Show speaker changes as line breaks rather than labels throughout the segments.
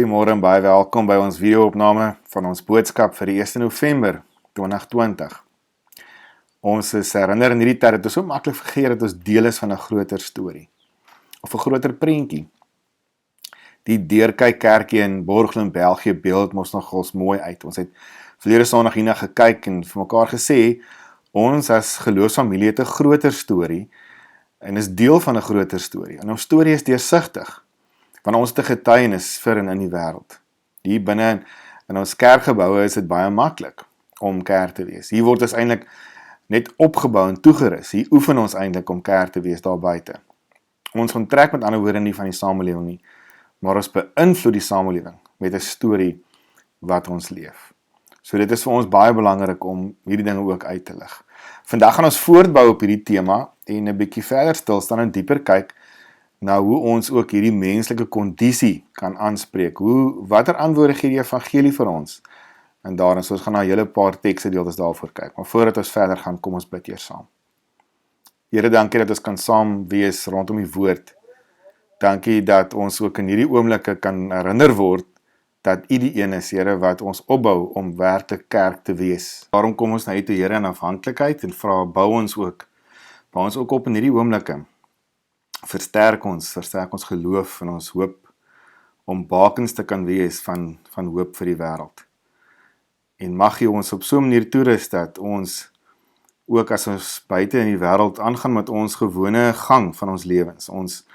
Goeiemôre en baie welkom by ons video-opname van ons boodskap vir die 1 November 2020. Ons is herinner in hierdie tyd dat ons so maklik vergeet dat ons deel is van 'n groter storie of 'n groter prentjie. Die Deurkyk kerkie in Borglo in België beeld mos nogals mooi uit. Ons het verlede Sondag hierna gekyk en vir mekaar gesê, ons as geloofsfamilie het 'n groter storie en is deel van 'n groter storie. En ons storie is deursigtig, want ons het 'n getuienis vir en in die wêreld. Hier binne in ons kerkgeboue is dit baie maklik om kerk te wees. Hier word ons eintlik net opgebou en toegerus. Hier oefen ons eintlik om kerk te wees daar buite. Ons onttrek met ander woorde nie van die samelewing nie, maar ons beïnvloed die samelewing met 'n storie wat ons leef. So dit is vir ons baie belangrik om hierdie dinge ook uit te lig. Vandag gaan ons voortbou op hierdie tema en 'n bietjie verder stil staan en dieper kyk na hoe ons ook hierdie menslike kondisie kan aanspreek. Watter antwoorde gee die evangelie vir ons? En daarin, so ons gaan na 'n hele paar teksgedeeltes daarvoor kyk. Maar voordat ons verder gaan, kom ons bid eers saam. Here, dankie dat ons kan saam wees rondom die woord. Dankie dat ons ook in hierdie oomblikke kan herinner word dat U die een is, Here, wat ons opbou om werklik kerk te wees. Daarom kom ons na U toe, Here, in afhanklikheid en vra, bou ons ook op in hierdie oomblikke. Versterk ons geloof en ons hoop om bakens te kan wees van hoop vir die wêreld. En mag U ons op so 'n manier toerus dat ons ook as ons buite in die wêreld aangaan met ons gewone gang van ons lewens, ons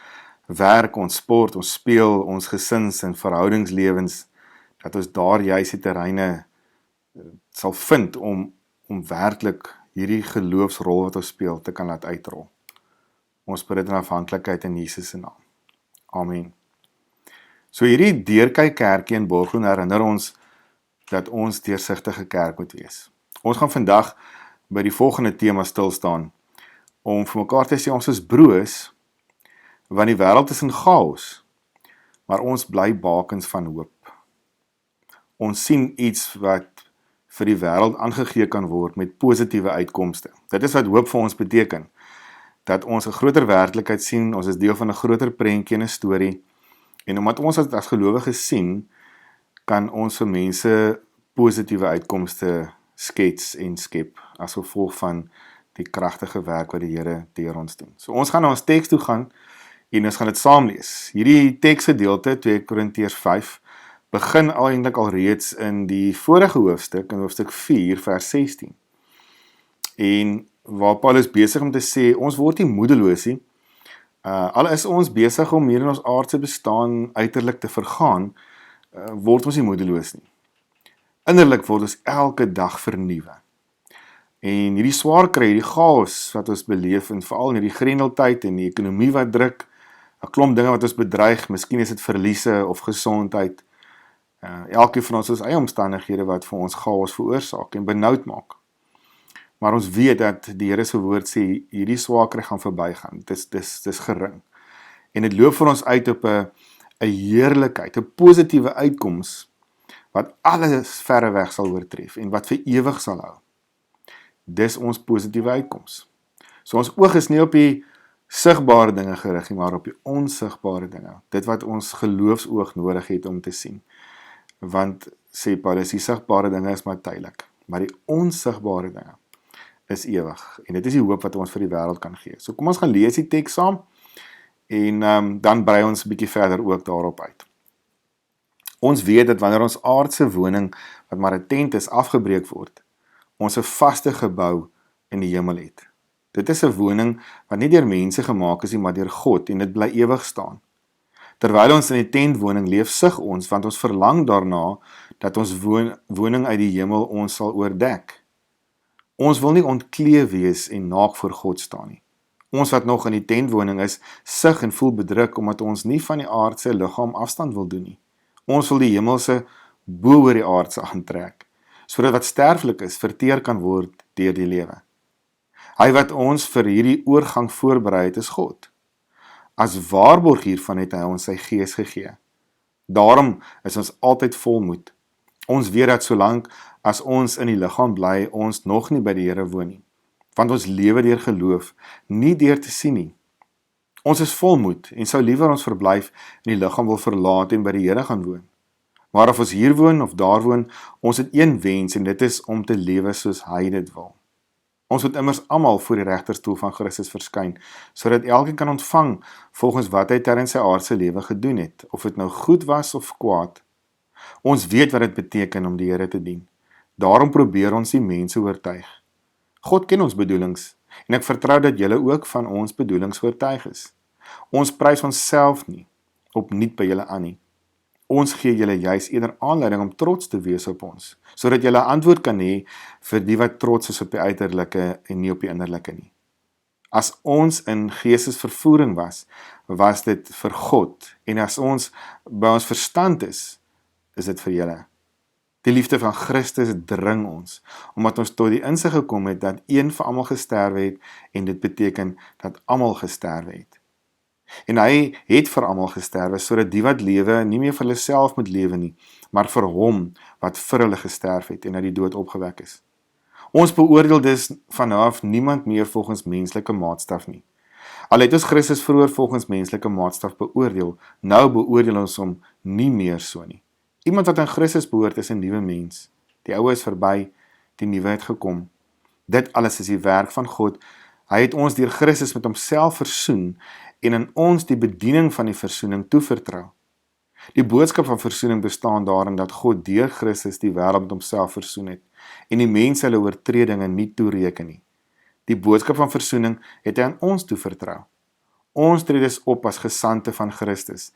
werk, ons sport, ons speel, ons gesins- en verhoudingslewens, dat ons daar juis die terreine sal vind om werklik hierdie geloofsrol wat ons speel te kan laat uitrol. Ons bid dit in afhanklikheid in Jesus se naam. Amen. So hierdie Deurkyk kerkie in Borglo herinner ons dat ons deursigtige kerk moet wees. Ons gaan vandag by die volgende tema stil staan, om vir mekaar te sê ons is broos, want die wêreld is in chaos, maar ons bly bakens van hoop. Ons sien iets wat vir die wêreld aangegee kan word met positiewe uitkomste. Dit is wat hoop vir ons beteken. Dat ons 'n groter werklikheid sien, ons is deel van 'n groter prentjie en 'n storie, en omdat ons as gelowiges sien, kan ons vir mense positiewe uitkomste skets en skep, as gevolg van die kragtige werk wat die Here deur ons doen. So ons gaan na ons teks toe gaan, en ons gaan dit saam lees. Hierdie teksgedeelte, 2 Korintiërs 5, begin eintlik alreeds in die vorige hoofstuk, in hoofstuk 4, vers 16. En waar Paulus besig om te sê, ons word nie moedeloos nie, al is ons besig om hier in ons aardse bestaan uiterlik te vergaan, word ons nie moedeloos nie. Innerlik word ons elke dag vernuwe. En hierdie swaar kry, hierdie chaos wat ons beleef, en veral in hierdie grendeltyd en die ekonomie wat druk, 'n klomp dinge wat ons bedreig, miskien is dit verliese of gesondheid, elkeen van ons eie omstandighede wat vir ons chaos veroorsaak en benoud maak. Maar ons weet dat die Here se woord sê, hierdie swaar kry gaan verbygaan, dis gering. En dit loop vir ons uit op 'n heerlikheid, 'n positiewe uitkoms, wat alles verreweg sal oortref, en wat vir ewig sal hou. Dis ons positiewe uitkoms. So ons oog is nie op die sigbare dinge gerig nie, maar op die onsigbare dinge. Dit wat ons geloofsoog nodig het om te sien. Want, sê Paulus, die sigbare dinge is maar tydelik, maar die onsigbare dinge is ewig. En dit is die hoop wat ons vir die wêreld kan gee. So kom ons gaan lees die teks saam, en dan brei ons 'n bietjie verder ook daarop uit. Ons weet dat wanneer ons aardse woning, wat maar 'n tent is, afgebreek word, ons 'n vaste gebou in die hemel het. Dit is 'n woning wat nie deur mense gemaak is nie, maar deur God, en dit bly ewig staan. Terwyl ons in die tentwoning leef, sug ons, want ons verlang daarna, dat ons woning uit die hemel ons sal oordek. Ons wil nie ontkleed wees en naak voor God staan nie. Ons wat nog in die tentwoning is, sug en voel bedruk, omdat ons nie van die aardse liggaam afstand wil doen nie. Ons wil die hemelse bo oor die aardse aantrek, sodat wat sterflik is, verteer kan word deur die lewe. Hy wat ons vir hierdie oorgang voorberei het, is God. As waarborg hiervan het hy ons sy gees gegee. Daarom is ons altyd volmoed. Ons weet dat solank as ons in die liggaam bly, ons nog nie by die Here woon nie. Want ons lewe deur geloof, nie deur te sien nie. Ons is volmoed en sou liewer ons verblyf in die liggaam wil verlaat en by die Here gaan woon. Maar of ons hier woon of daar woon, ons het een wens en dit is om te lewe soos hy dit wil. Ons moet immers almal voor die regterstoel van Christus verskyn, sodat elkeen kan ontvang volgens wat hy tydens sy aardse lewe gedoen het, of dit nou goed was of kwaad. Ons weet wat dit beteken om die Here te dien. Daarom probeer ons die mense oortuig. God ken ons bedoelings, en ek vertrou dat julle ook van ons bedoelings oortuig is. Ons prys onsself nie, opnuut by julle aan nie. Ons gee julle juis eerder aanleiding om trots te wees op ons, sodat julle antwoord kan hê vir die wat trots is op die uiterlike en nie op die innerlike nie. As ons in geestesvervoering was dit vir God, en as ons by ons verstand is dit vir julle. Die liefde van Christus dring ons, omdat ons tot die insig gekom het dat een vir almal gesterwe het, en dit beteken dat almal gesterwe het. En hy het vir almal gesterwe, sodat die wat lewe nie meer vir hulle self moet lewe nie, maar vir hom wat vir hulle gesterf het en uit die dood opgewek is. Ons beoordeel dus vanaf niemand meer volgens menslike maatstaf nie. Al het ons Christus vroeër volgens menslike maatstaf beoordeel, nou beoordeel ons hom nie meer so nie. Iemand wat aan Christus behoort is 'n nuwe mens. Die ou is verby, die nuwe het gekom. Dit alles is die werk van God. Hy het ons deur Christus met homself versoen en in ons die bediening van die versoening toevertrou. Die boodskap van versoening bestaan daarin dat God deur Christus die wêreld met homself versoen het en die mense hulle oortredinge nie toereken nie. Die boodskap van versoening het hy aan ons toevertrou. Ons tree dus op as gesandte van Christus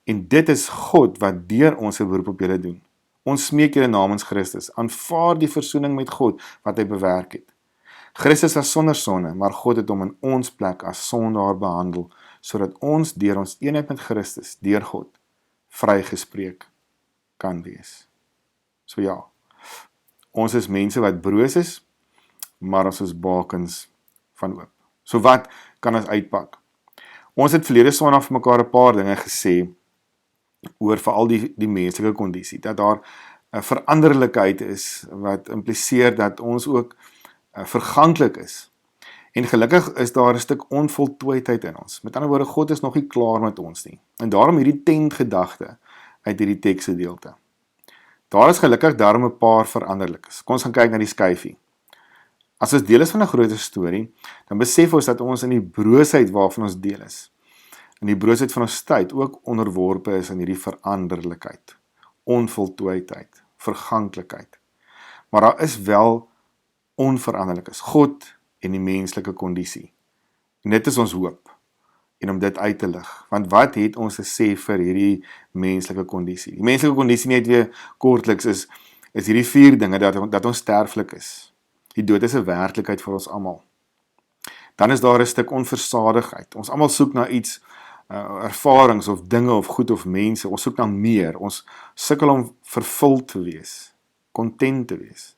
en dit is God wat deur ons 'n beroep op julle doen. Ons smeek julle namens Christus, aanvaar die versoening met God wat hy bewerk het. Christus was sonder sonde, maar God het hom in ons plek as sondaar behandel, sodat ons deur ons eenheid met Christus, deur God, vrygespreek kan wees. So ja, ons is mense wat broos is, maar ons is bakens van hoop. So wat kan ons uitpak? Ons het verlede Sondag vir mekaar 'n paar dinge gesê oor veral die menslike kondisie, dat daar 'n veranderlikheid is wat impliseer dat ons ook verganklik is. En gelukkig is daar 'n stuk onvoltooidheid in ons. Met ander woorde, God is nog nie klaar met ons nie. En daarom hierdie tentgedagte uit hierdie teksgedeelte. Daar is gelukkig daarom 'n paar veranderlikes. Kom ons gaan kyk na die skyfie. As ons deel is van 'n groter storie, dan besef ons dat ons in die broosheid waarvan ons deel is, in die broosheid van ons tyd ook onderworpe is aan hierdie veranderlikheid, onvoltooidheid, verganklikheid. Maar daar is wel onveranderlikes, God en die menslike kondisie. En dit is ons hoop, en om dit uit te lig. Want wat het ons te sê vir hierdie menslike kondisie? Die menslike kondisie net weer kortliks is hierdie 4 dinge, dat ons sterflik is. Die dood is 'n werklikheid vir ons almal. Dan is daar 'n stuk onversadigheid. Ons almal soek na iets, ervarings of dinge of goed of mense. Ons soek na meer. Ons sukkel om vervuld te wees, content te wees.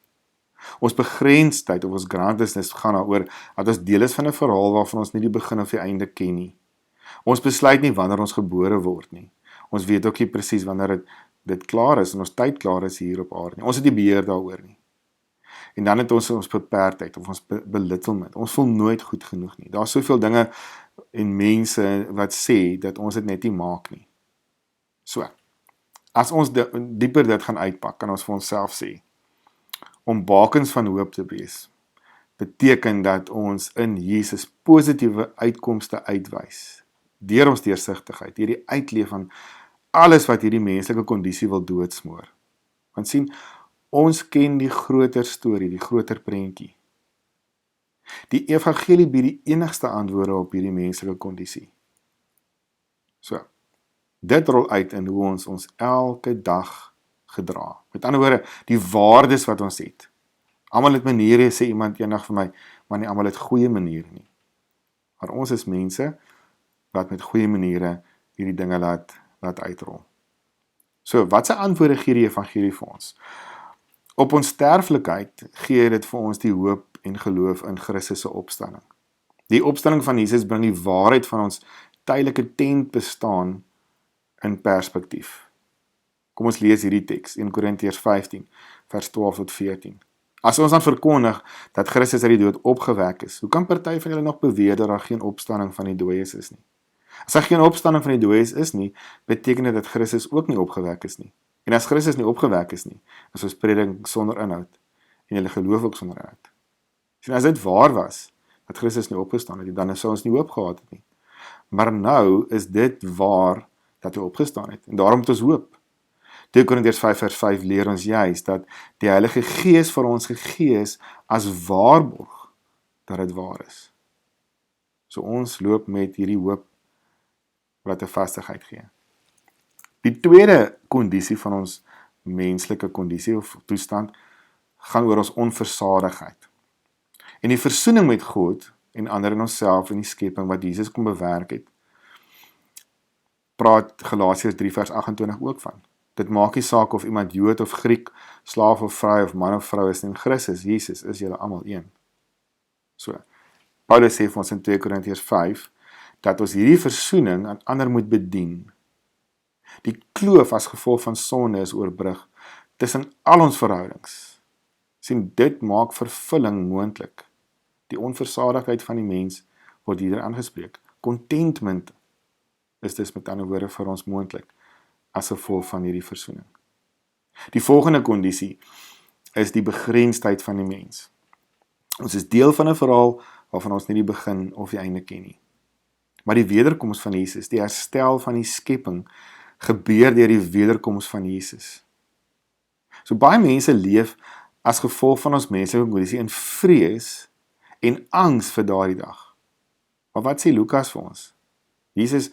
Ons begrensdheid of ons grandness gaan daaroor dat ons deel is van 'n verhaal waarvan ons nie die begin of die einde ken nie. Ons besluit nie wanneer ons gebore word nie. Ons weet ook nie presies wanneer dit klaar is en ons tyd klaar is hier op aarde nie. Ons het nie beheer daaroor nie. En dan het ons beperktheid of ons belittlement. Ons voel nooit goed genoeg nie. Daar is soveel dinge en mense wat sê dat ons dit net nie maak nie. So, as ons dieper dit gaan uitpak, kan ons vir onsself sê, om bakens van hoop te wees, beteken dat ons in Jesus positiewe uitkomste uitwys, deur ons deursigtigheid, deur die uitleef van alles wat hierdie menslike kondisie wil doodsmoor. Want sien, ons ken die groter storie, die groter prentjie. Die evangelie bied die enigste antwoorde op hierdie menslike kondisie. So, dit rol uit in hoe ons elke dag gedra. Met ander woorde, die waardes wat ons het. Almal het maniere, sê iemand eendag vir my, maar nie almal het goeie maniere nie. Maar ons is mense wat met goeie maniere hierdie dinge laat uitrol. So, wat se antwoorde gee die evangelie vir ons? Op ons sterflikheid gee dit vir ons die hoop en geloof in Christus se opstanding. Die opstanding van Jesus bring die waarheid van ons tydelike tent bestaan in perspektief. Kom ons lees hierdie teks, 1 Korintiërs 15, vers 12 tot 14. As ons dan verkondig dat Christus uit die dood opgewek is, hoe kan party van julle nog beweer dat daar geen opstanding van die dooies is nie? As daar geen opstanding van die dooies is nie, beteken dit dat Christus ook nie opgewek is nie. En as Christus nie opgewek is nie, is ons preding sonder inhoud en julle geloof ook sonder inhoud. En as dit waar was, dat Christus nie opgestaan het, dan sou ons nie hoop gehad het nie. Maar nou is dit waar dat hy opgestaan het, en daarom het ons hoop. 2 Korintiërs 5 vers 5 leer ons juist dat die Heilige Gees vir ons gegee is as waarborg dat dit waar is. So ons loop met hierdie hoop wat 'n vastigheid gee. Die tweede kondisie van ons menslike kondisie of toestand gaan oor ons onversadigheid. En die versoening met God en ander in onsself en die skepping wat Jesus kom bewerk het, praat Galasiërs 3 vers 28 ook van. Dit maak nie saak of iemand Jood of Griek, slaaf of vry of man of vrou is in Christus, Jesus is julle almal een. So, Paulus sê vir ons in 2 Korintiërs 5, dat ons hierdie versoening aan ander moet bedien. Die kloof as gevolg van sonde is oorbrug tussen al ons verhoudings. Sien, dit maak vervulling moontlik. Die onversadigheid van die mens word hier aangespreek. Contentment is dus met ander woorde vir ons moontlik as gevolg van hierdie versoening. Die volgende kondisie is die begrensdheid van die mens. Ons is deel van 'n verhaal waarvan ons nie die begin of die einde ken nie. Maar die wederkoms van Jesus, die herstel van die skepping, gebeur deur die wederkoms van Jesus. So baie mense leef as gevolg van ons menslike kondisie in vrees en angs vir daardie dag. Maar wat sê Lukas vir ons? Jesus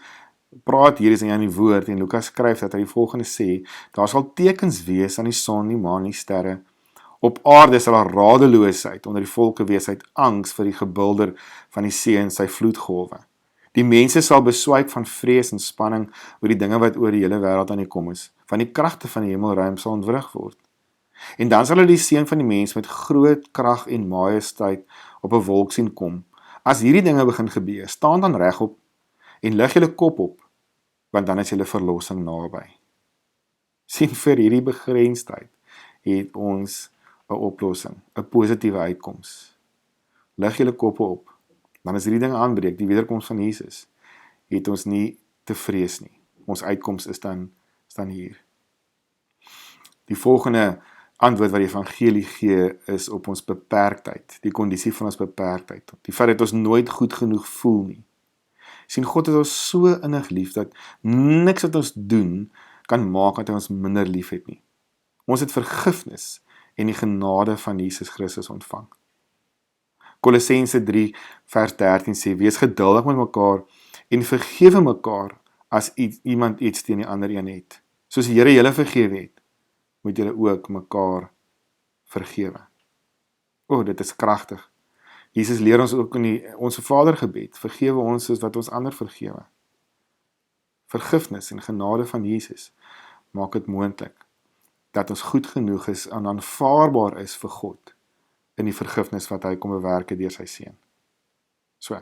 praat hier is in die woord en Lukas skryf dat hy die volgende sê, daar sal tekens wees aan die son, die maan, die sterre. Op aarde sal daar radeloosheid onder die volke wees uit angs vir die gebulder van die see en sy vloedgolwe. Die mense sal beswyk van vrees en spanning oor die dinge wat oor die hele wêreld aan die kom is. Van die kragte van die hemelruim sal ontwrig word. En dan sal hulle die seun van die mens met groot krag en majesteit op 'n wolk sien kom. As hierdie dinge begin gebeur, staan dan regop en lig julle kop op, want dan is julle verlossing naby. Sien, vir hierdie begrensdheid het ons 'n oplossing, 'n positiewe uitkoms. Lig julle koppe op. Dan as hierdie dinge aanbreek, die wederkoms van Jesus, het ons nie te vrees nie. Ons uitkoms is dan hier. Die volgende antwoord wat die evangelie gee is op ons beperktheid, die kondisie van ons beperktheid. Die feit dat ons nooit goed genoeg voel nie. Sien, God het ons so innig lief dat niks wat ons doen kan maak dat hy ons minder lief het nie. Ons het vergifnis en die genade van Jesus Christus ontvang. Kolossense 3 vers 13 sê, wees geduldig met mekaar en vergewe mekaar as iemand iets teen die ander een het. Soos die Here julle vergewe het, moet julle ook mekaar vergewe. Dit is kragtig. Jesus leer ons ook in ons Vader gebed, vergewe ons soos wat ons ander vergewe. Vergifnis en genade van Jesus maak dit moontlik dat ons goed genoeg is en aanvaarbaar is vir God in die vergifnis wat hy kom bewerk deur sy seun. So,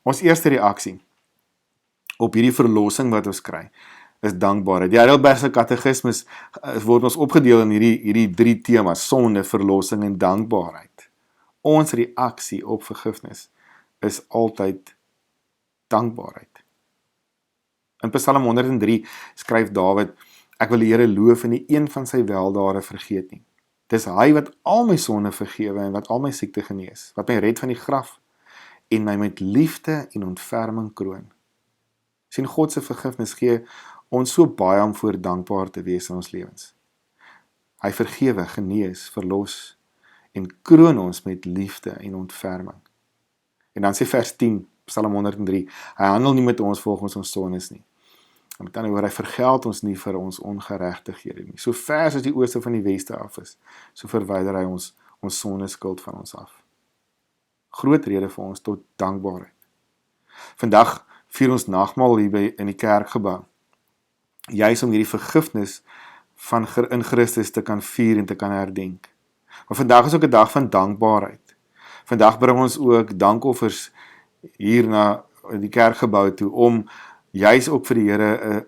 ons eerste reaksie op hierdie verlossing wat ons kry, is dankbaarheid. Die Heidelbergse Katekismes word ons opgedeel in hierdie 3 temas, sonde, verlossing en dankbaarheid. Ons reaksie op vergifnis is altyd dankbaarheid. In Psalm 103 skryf Dawid, ek wil die Here loof en nie een van sy weldade vergeet nie. Dis hy wat al my sonde vergewe en wat al my siekte genees, wat my red van die graf en my met liefde en ontferming kroon. Sien, God se vergifnis gee ons so baie om voor dankbaar te wees in ons lewens. Hy vergewe, genees, verlos en kroon ons met liefde en ontferming. En dan sê vers 10, Psalm 103, hy handel nie met ons volgens ons sondes nie. En met ander woorde, hy vergeld ons nie vir ons ongeregtighede nie. So ver as die ooste van die weste af is, so verwyder hy ons sondeskuld van ons af. Groot rede vir ons tot dankbaarheid. Vandag vier ons nagmaal hier in die kerkgebou. Juis om hierdie vergifnis in Christus te kan vier en te kan herdenk. Maar vandag is ook 'n dag van dankbaarheid. Vandag bring ons ook dankoffers hier na die kerkgebou toe om juis ook vir die Here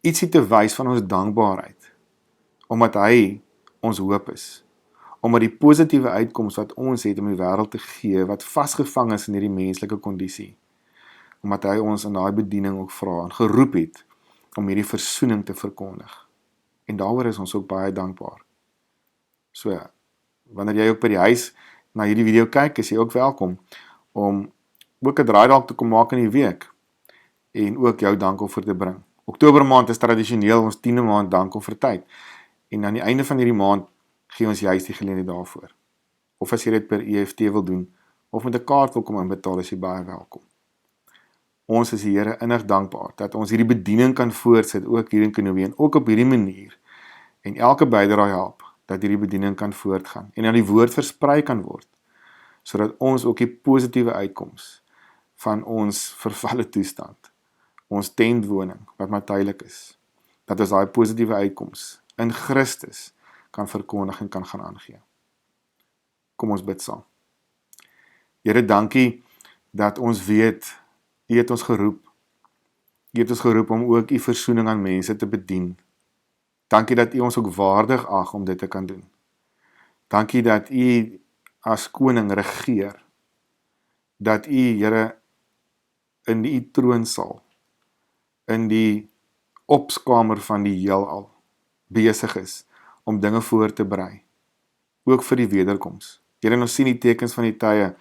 ietsie te wys van ons dankbaarheid. Omdat hy ons hoop is. Omdat die positiewe uitkoms wat ons het om die wêreld te gee, wat vasgevang is in hierdie menslike kondisie. Omdat hy ons in daai bediening ook vra en geroep het om hierdie versoening te verkondig. En daaroor is ons ook baie dankbaar. So, wanneer jy ook by die huis na hierdie video kyk, is jy ook welkom om ook 'n draai dalk te kom maak in die week en ook jou dankoffer te bring. Oktober maand is tradisioneel ons 10de maand dankoffertyd. En aan die einde van hierdie maand gee ons juist die geleentheid daarvoor. Of as jy dit per EFT wil doen, of met 'n kaart wil kom inbetaal, is jy baie welkom. Ons is die Here innig dankbaar dat ons hierdie bediening kan voortsit, ook hier in Kenobi, en ook op hierdie manier, en elke bydrae help, dat hierdie bediening kan voortgaan, en dat die woord versprei kan word, sodat ons ook die positiewe uitkoms van ons vervalle toestand, ons tentwoning, wat maar tydelik is, dat ons daai positiewe uitkoms in Christus kan verkondig en kan gaan aangee. Kom ons bid saam. Here, dankie dat ons weet, U het ons geroep. U het ons geroep om ook U versoening aan mense te bedien. Dankie dat U ons ook waardig ag om dit te kan doen. Dankie dat U as koning regeer. Dat U, Here, in die troonsaal, in die opskamer van die heelal, besig is om dinge voor te berei, ook vir die wederkoms. Here, ons sien die tekens van die tye,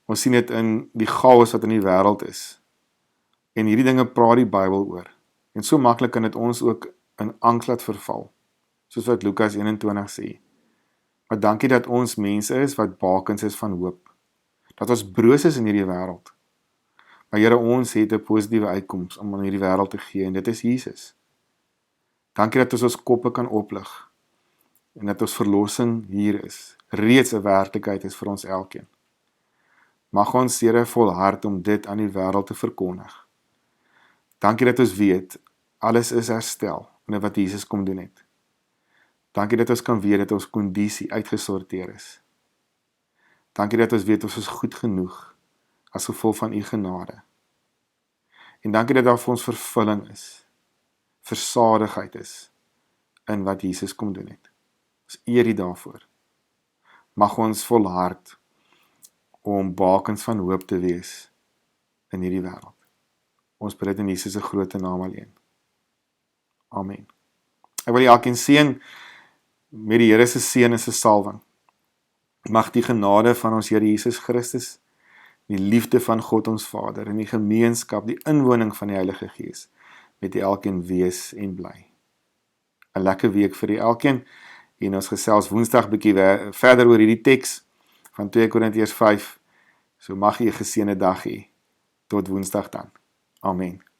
ons sien dit in die chaos wat in die wêreld is, en hierdie dinge praat die Bybel oor, en so maklik kan dit ons ook in angs laat verval, soos wat Lukas 21 sê. Maar dankie dat ons mense is wat bakens is van hoop, dat ons broos is in hierdie wêreld, maar Here, ons het 'n positiewe uitkoms om aan hierdie wêreld te gee, en dit is Jesus. Dankie dat ons koppe kan oplig, en dat ons verlossing hier is, reeds 'n werklikheid is vir ons elkeen. Mag ons, Here, volhard om dit aan die wêreld te verkondig. Dankie dat ons weet, alles is herstel, en wat Jesus kom doen het. Dankie dat ons kan weet dat ons kondisie uitgesorteer is. Dankie dat ons weet ons is goed genoeg, as gevolg van U genade. En dankie dat daar vir ons vervulling is, versadigheid is, in wat Jesus kom doen het. Ons eer U daarvoor. Mag ons volhard om bakens van hoop te wees in hierdie wêreld. Ons bid dit in Jesus se groot naam alleen. Amen. Ek wil elkeen seën met die Here se seën en se salwing. Mag die genade van ons Here Jesus Christus, die liefde van God ons Vader, en die gemeenskap, die inwoning van die Heilige Gees, met die elkeen wees en bly. 'n Lekker week vir die elkeen, en ons gesels Woensdag bietjie verder oor hierdie teks van 2 Korintiërs 5. So mag jy 'n geseënde dag hê. Tot Woensdag dan. Amen.